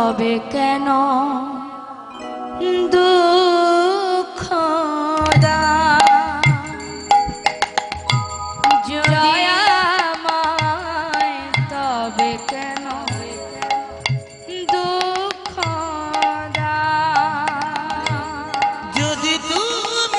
তবে কেন দুঃখ দাও যদি আমায় তবে কেন দুঃখ দাও যদি তুমি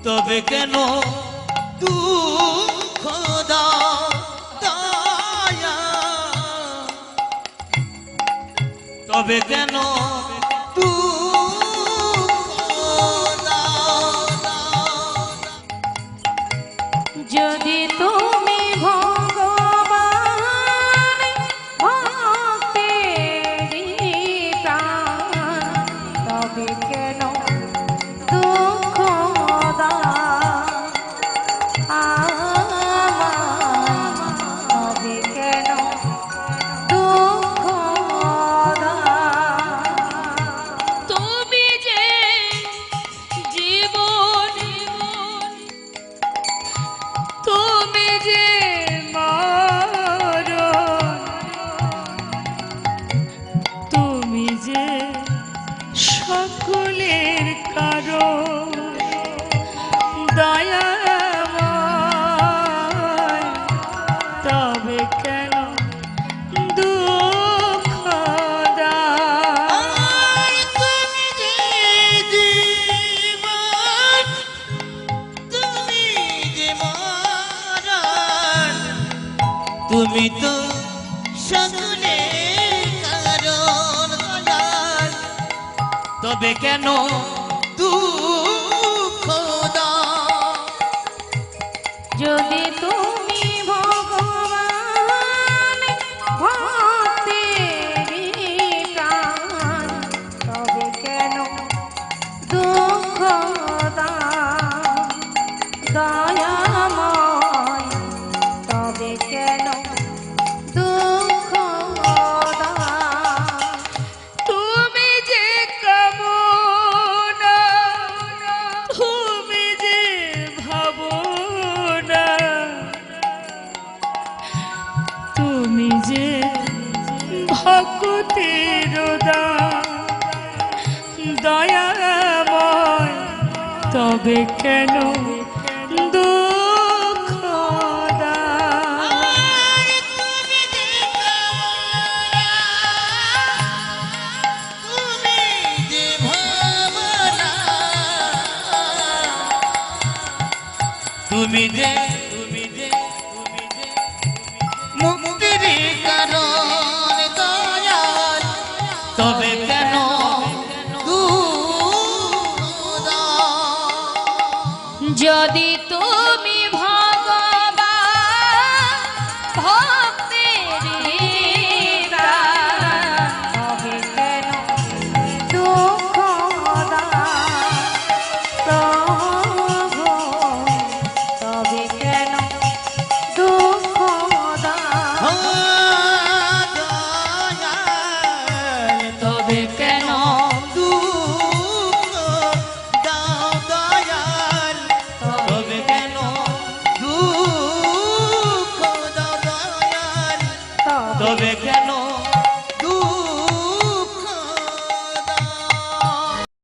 তবে কেন দুঃখ দাও দয়া তবে কেন দুঃখ দাও যদি তুমি ভগবান ভক্তেরই প্রাণ তবে কেন দুঃখ দাও তবে কেন দুঃখ দাও তুমি যে জীবন তুমি যে মরণ তুমি যে সকলের কারণ দয়াময় তবে কেন দুঃখ দাও তুমি যে জীবন তুমি যে মরণ তুমি তো সকলের কারণ দয়াল তবে কেন দুঃখ দাও যদি তুমি ভগবান ভক্তেরই প্রাণ তবে কেন দুঃখ দাও দয়াময় তবে কেন দুঃখ দাও তুমি যে কামনা তুমি যে ভাবনা তুমি যে ভক্তির দয়াময় তবে কেন দুঃখ দাও তুমি যে কামনা তুমি যে ভাবনা তুমি যে মুক্তির কারণ দয়াল তবে কেন দুঃখ দাও যদি তুমি ভগবান ভক্তেরই প্রাণ তবে কেন দুঃখ দাও প্রভু তবে কেন দুঃখ দাও দয়াল তবে কেন দুঃখ দাও দয়াল তবে কেন দুঃখ দাও দয়াল তবে কেন